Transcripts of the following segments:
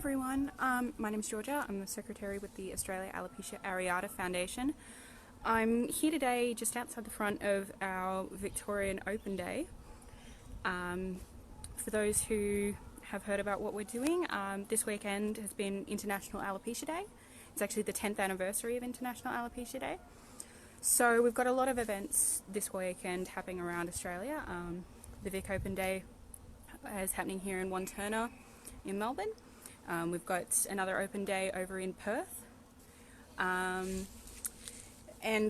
everyone, my name is Georgia. I'm the Secretary with the Australia Alopecia Areata Foundation. I'm here today just outside the front of our Victorian Open Day. For those who have heard about what we're doing, this weekend has been International Alopecia Day. It's actually the 10th anniversary of International Alopecia Day. So we've got a lot of events this weekend happening around Australia. The Vic Open Day is happening here in Wantirna in Melbourne. We've got another open day over in Perth. And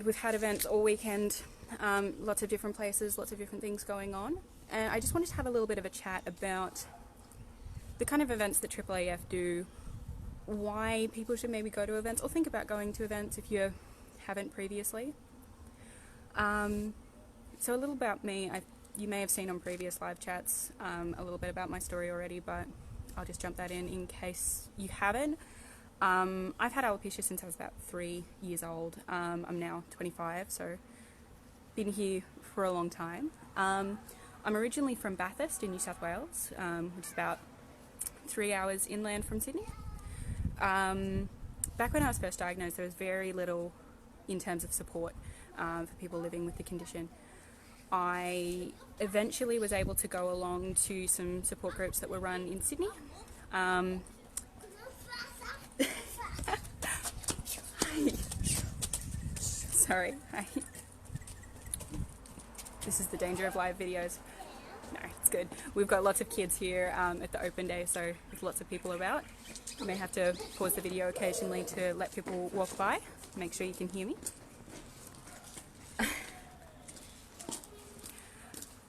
we've had events all weekend, lots of different places, lots of different things going on. And I just wanted to have a little bit of a chat about the kind of events that AAAF do, why people should maybe go to events or think about going to events if you haven't previously. So a little about me. You may have seen on previous live chats a little bit about my story already, but I'll just jump that in case you haven't. I've had alopecia since I was about 3 years old. I'm now 25, so been here for a long time. I'm originally from Bathurst in New South Wales, which is about 3 hours inland from Sydney. Back when I was first diagnosed, there was very little in terms of support for people living with the condition. I eventually was able to go along to some support groups that were run in Sydney. Sorry. This is the danger of live videos. No, it's good. We've got lots of kids here at the open day, so there's lots of people about. I may have to pause the video occasionally to let people walk by. Make sure you can hear me.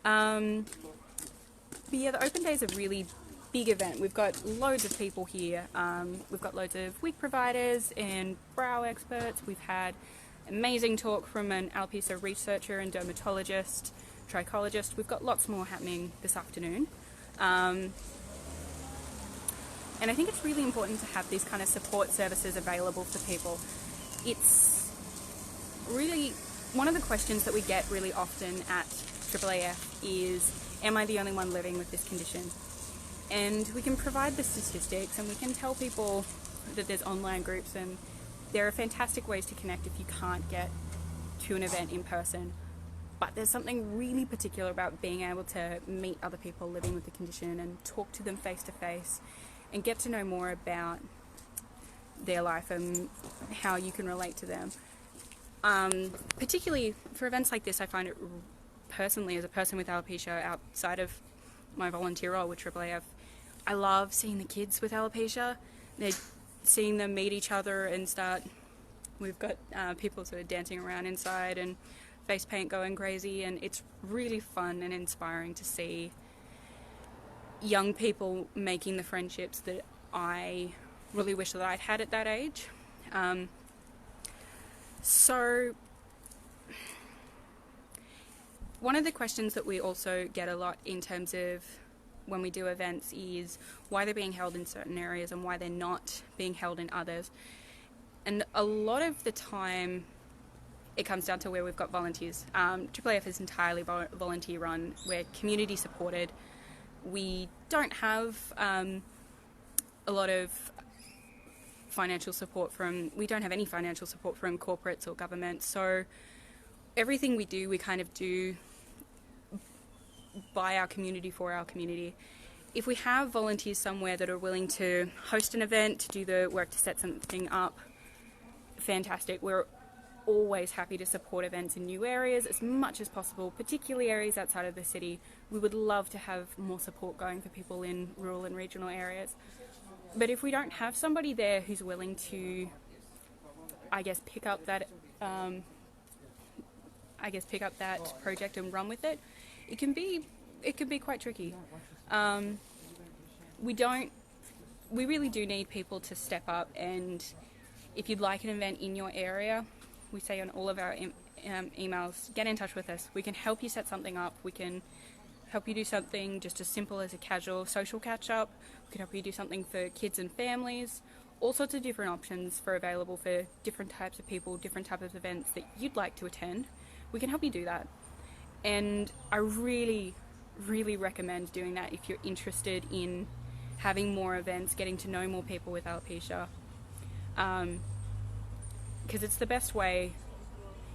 But yeah, the open day is a really big event. We've got loads of people here. We've got loads of wig providers and brow experts. We've had amazing talk from an alopecia researcher and dermatologist, trichologist. We've got lots more happening this afternoon. And I think it's really important to have these kind of support services available for people. It's really one of the questions that we get really often at AAAF is, am I the only one living with this condition? And we can provide the statistics and we can tell people that there's online groups, and there are fantastic ways to connect if you can't get to an event in person. But there's something really particular about being able to meet other people living with the condition and talk to them face to face and get to know more about their life and how you can relate to them. Particularly for events like this, I find it personally, as a person with alopecia outside of my volunteer role with AAAF, I love seeing the kids with alopecia. Seeing them meet each other and start. We've got people sort of dancing around inside and face paint going crazy, and it's really fun and inspiring to see young people making the friendships that I really wish that I'd had at that age. So one of the questions that we also get a lot in terms of when we do events is why they're being held in certain areas and why they're not being held in others. And a lot of the time it comes down to where we've got volunteers. AAAF is entirely volunteer run. We're community supported. We don't have a lot of financial support we don't have any financial support from corporates or government. So everything we do, we kind of do by our community, for our community. If we have volunteers somewhere that are willing to host an event, to do the work to set something up, fantastic. We're always happy to support events in new areas as much as possible, particularly areas outside of the city. We would love to have more support going for people in rural and regional areas. But if we don't have somebody there who's willing to, pick up that project and run with it, it can be quite tricky. We really do need people to step up, and if you'd like an event in your area, we say on all of our emails, get in touch with us. We can help you set something up. We can help you do something just as simple as a casual social catch-up. We can help you do something for kids and families. All sorts of different options available for different types of people, different types of events that you'd like to attend. We can help you do that. And I really, really recommend doing that if you're interested in having more events, getting to know more people with alopecia, because it's the best way.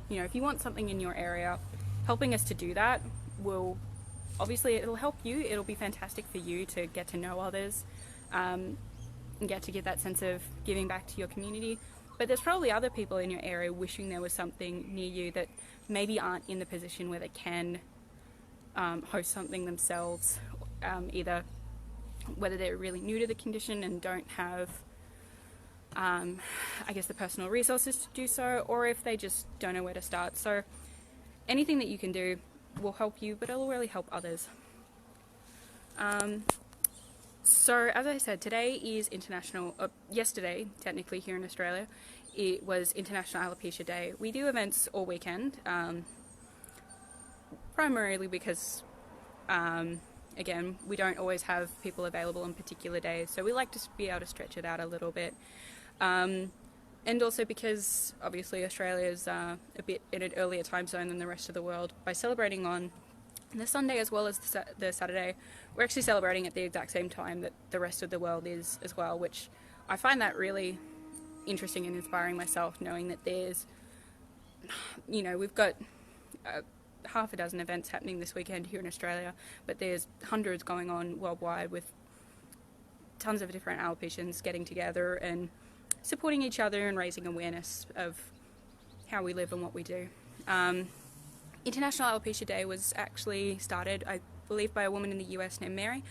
You know, if you want something in your area, helping us to do that will, obviously it'll help you, it'll be fantastic for you to get to know others, and get to get that sense of giving back to your community. But there's probably other people in your area wishing there was something near you that maybe aren't in the position where they can host something themselves, either whether they're really new to the condition and don't have I guess the personal resources to do so, or if they just don't know where to start. So anything that you can do will help you, but it'll really help others. So as I said, today is yesterday technically here in Australia, it was International Alopecia Day. We do events all weekend, primarily because again, we don't always have people available on particular days, so we like to be able to stretch it out a little bit. And also because obviously Australia is a bit in an earlier time zone than the rest of the world. By celebrating on the Sunday as well as the Saturday, we're actually celebrating at the exact same time that the rest of the world is as well, which I find that really interesting and inspiring myself, knowing that there's, you know, we've got half a dozen events happening this weekend here in Australia, but there's hundreds going on worldwide with tons of different alopecians getting together and supporting each other and raising awareness of how we live and what we do. International Alopecia Day was actually started, I believe, by a woman in the US named Mary.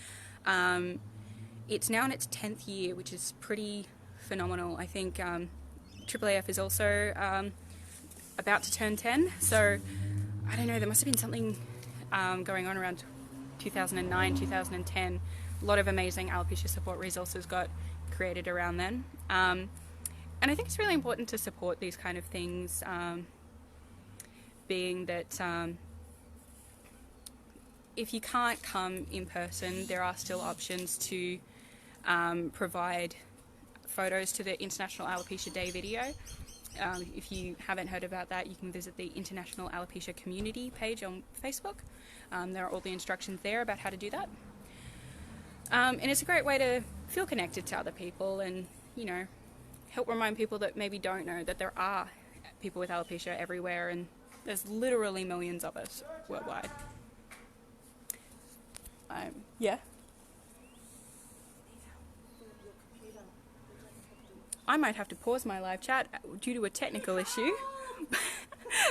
It's now in its 10th year, which is pretty phenomenal. I think AAAF is also about to turn 10, so I don't know, there must have been something going on around 2009, 2010. A lot of amazing alopecia support resources got created around then. And I think it's really important to support these kind of things, being that if you can't come in person, there are still options to provide photos to the International Alopecia Day video. If you haven't heard about that, you can visit the International Alopecia Community page on Facebook. There are all the instructions there about how to do that. And it's a great way to feel connected to other people and, you know, help remind people that maybe don't know that there are people with alopecia everywhere, and there's literally millions of us worldwide. Yeah. I might have to pause my live chat due to a technical issue.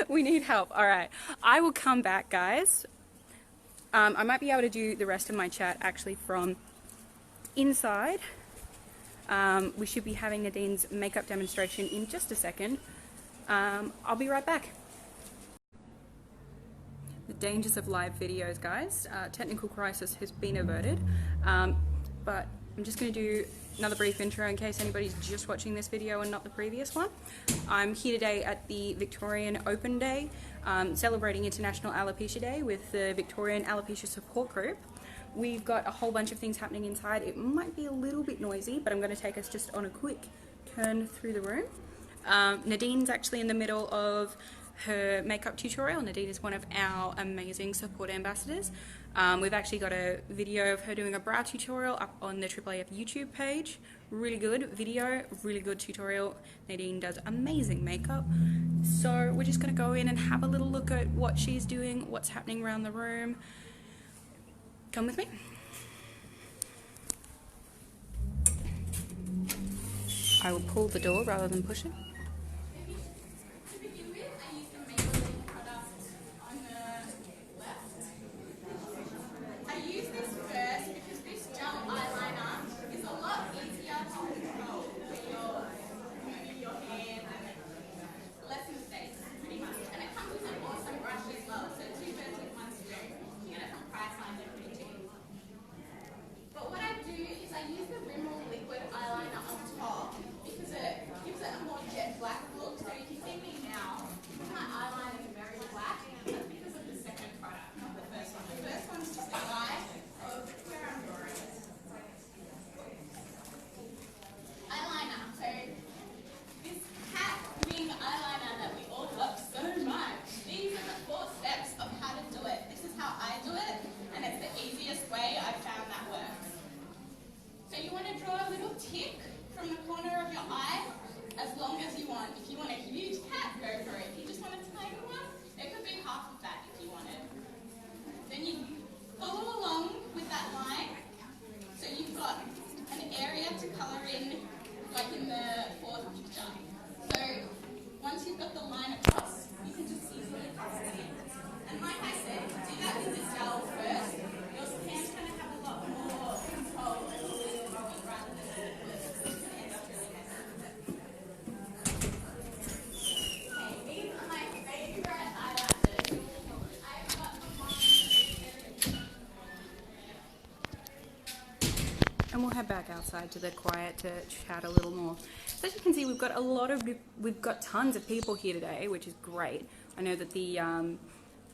We need help. All right. I will come back, guys. I might be able to do the rest of my chat actually from inside. We should be having Nadine's makeup demonstration in just a second. I'll be right back. The dangers of live videos, guys. Technical crisis has been averted, but I'm just going to do another brief intro in case anybody's just watching this video and not the previous one. I'm here today at the Victorian Open Day, celebrating International Alopecia Day with the Victorian Alopecia Support Group. We've got a whole bunch of things happening inside. It might be a little bit noisy, but I'm going to take us just on a quick turn through the room. Nadine's actually in the middle of her makeup tutorial. Nadine is one of our amazing support ambassadors. We've actually got a video of her doing a brow tutorial up on the AAAF YouTube page. Really good video, really good tutorial. Nadine does amazing makeup. So we're just going to go in and have a little look at what she's doing, what's happening around the room. Come with me. I will pull the door rather than push it. tick from the corner of your eye as long as you want. If you want a huge cat, go for it. If you just want a tiny one, it could be half of that if you wanted. Then you follow along with that line. So you've got an area to colour in, like in the fourth picture. So once you've got the line across, you can just easily colour it in. And like I said, do that with the gel first. Your hand's going to have a lot more control and fluidity rather than the liquid. So it's going to end up really messy. Okay, these are my favourite eyelashes. I've got the one. And we'll head back outside to the quiet to chat a little more. So as you can see, we've got tons of people here today, which is great. I know that the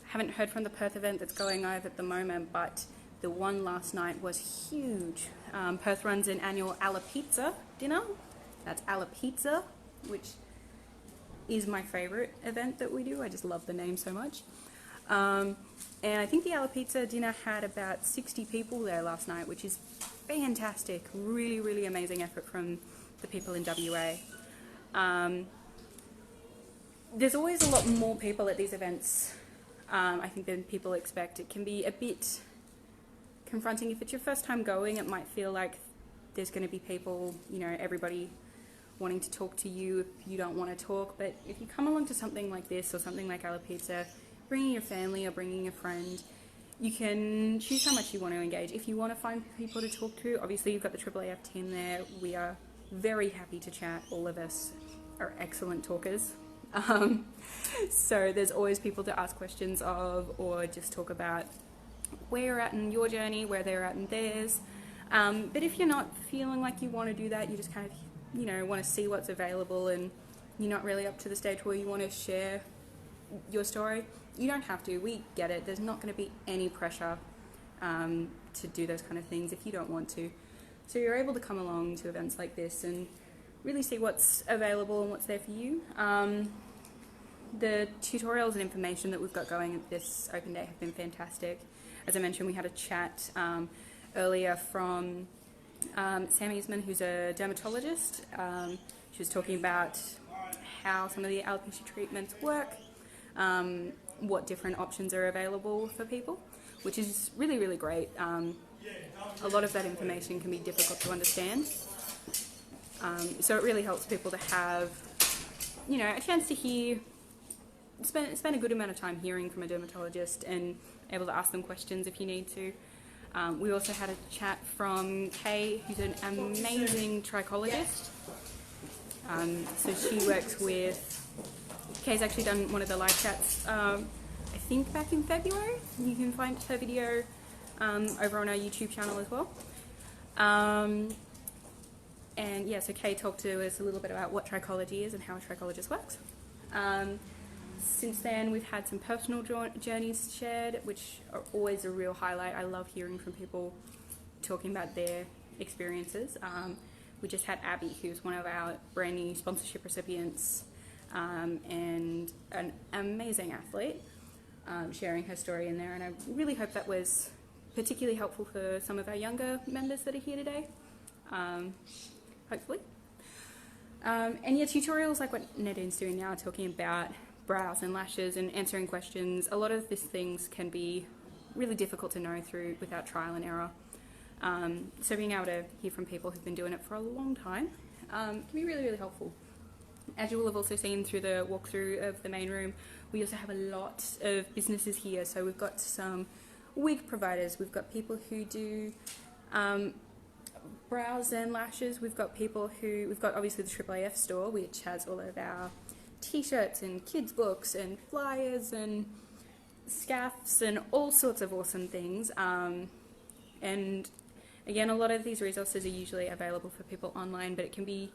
haven't heard from the Perth event that's going over at the moment, but the one last night was huge. Perth runs an annual Alopecia dinner. That's Alopecia, which is my favourite event that we do. I just love the name so much. And I think the Alopecia dinner had about 60 people there last night, which is fantastic. Really, really amazing effort from the people in WA. There's always a lot more people at these events, I think, than people expect. It can be a bit confronting. If it's your first time going, it might feel like there's going to be people, you know, everybody wanting to talk to you if you don't want to talk. But if you come along to something like this or something like Alopecia, bringing your family or bringing a friend, you can choose how much you want to engage. If you want to find people to talk to, obviously you've got the AAAF team there. We are very happy to chat. All of us are excellent talkers. So there's always people to ask questions of, or just talk about where you're at in your journey, where they're at in theirs. But if you're not feeling like you want to do that, you just kind of, you know, want to see what's available and you're not really up to the stage where you want to share your story, you don't have to. We get it. There's not going to be any pressure to do those kind of things if you don't want to. So you're able to come along to events like this and really see what's available and what's there for you. The tutorials and information that we've got going at this open day have been fantastic. As I mentioned, we had a chat earlier from Sam Eastman, who's a dermatologist. She was talking about how some of the alopecia treatments work, what different options are available for people, which is really, really great. A lot of that information can be difficult to understand. So it really helps people to have, you know, a chance to hear, spend a good amount of time hearing from a dermatologist and able to ask them questions if you need to. We also had a chat from Kay, who's an amazing trichologist. So she works with, Kay's actually done one of the live chats, I think back in February. You can find her video over on our YouTube channel as well. And yeah, so Kay talked to us a little bit about what trichology is and how a trichologist works. Since then, we've had some personal journeys shared, which are always a real highlight. I love hearing from people talking about their experiences. We just had Abby, who's one of our brand new sponsorship recipients and an amazing athlete, sharing her story in there. And I really hope that was particularly helpful for some of our younger members that are here today, hopefully. And yeah, tutorials like what Nadine's doing now, talking about brows and lashes and answering questions. A lot of these things can be really difficult to know through without trial and error. So being able to hear from people who've been doing it for a long time can be really, really helpful. As you will have also seen through the walkthrough of the main room, we also have a lot of businesses here. So we've got some wig providers, we've got people who do brows and lashes, we've got obviously the AAAF store, which has all of our t-shirts and kids books and flyers and scaffs and all sorts of awesome things. And again, a lot of these resources are usually available for people online, but it can be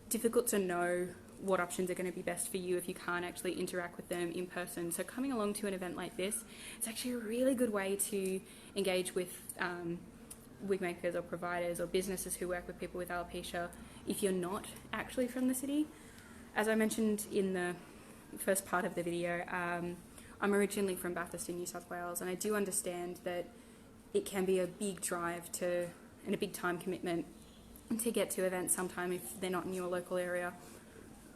difficult to know what options are going to be best for you if you can't actually interact with them in person. So coming along to an event like this, it's actually a really good way to engage with wig makers or providers or businesses who work with people with alopecia if you're not actually from the city. As I mentioned in the first part of the video, I'm originally from Bathurst in New South Wales, and I do understand that it can be a big drive and a big time commitment to get to events sometime if they're not in your local area.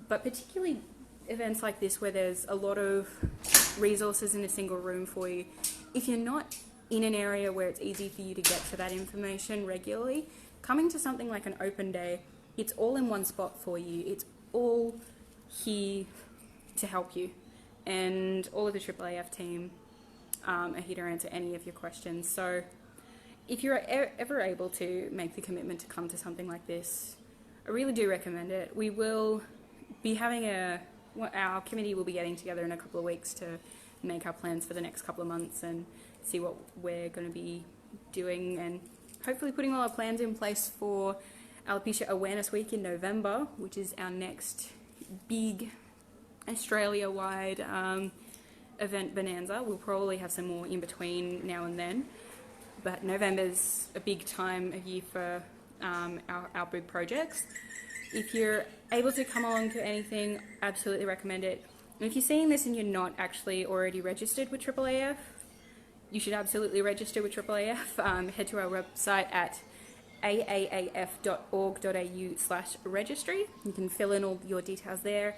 But particularly events like this where there's a lot of resources in a single room for you. If you're not in an area where it's easy for you to get to that information regularly, coming to something like an open day, it's all in one spot for you. It's all here to help you. And all of the AAAF team are here to answer any of your questions. So if you're ever able to make the commitment to come to something like this, I really do recommend it. We will be having our committee will be getting together in a couple of weeks to make our plans for the next couple of months and see what we're going to be doing, and hopefully putting all our plans in place for Alopecia Awareness Week in November, which is our next big Australia-wide event bonanza. We'll probably have some more in between now and then, but November's a big time of year for our big projects. If you're able to come along to anything, absolutely recommend it. And if you're seeing this and you're not actually already registered with AAAF, you should absolutely register with AAAF. Head to our website at aaaf.org.au/registry. You can fill in all your details there.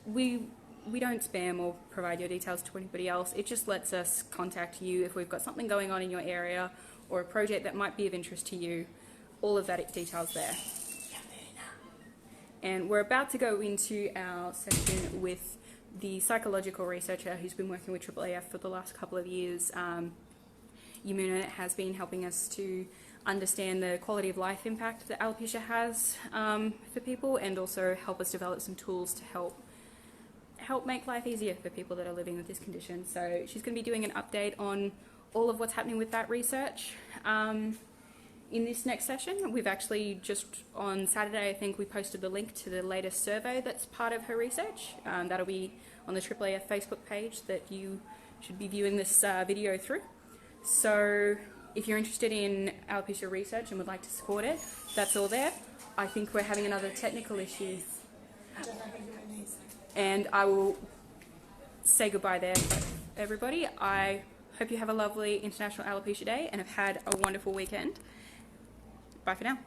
We don't spam or provide your details to anybody else. It just lets us contact you if we've got something going on in your area or a project that might be of interest to you. All of that details there. And we're about to go into our session with the psychological researcher who's been working with AAAF for the last couple of years. Yamuna has been helping us to understand the quality of life impact that alopecia has for people, and also help us develop some tools to help make life easier for people that are living with this condition. So she's going to be doing an update on all of what's happening with that research. In this next session, we've actually just on Saturday, I think we posted the link to the latest survey that's part of her research. That'll be on the AAAF Facebook page that you should be viewing this video through. So if you're interested in alopecia research and would like to support it, that's all there. I think we're having another technical issue. And I will say goodbye there, everybody. I hope you have a lovely International Alopecia Day and have had a wonderful weekend. Bye for now.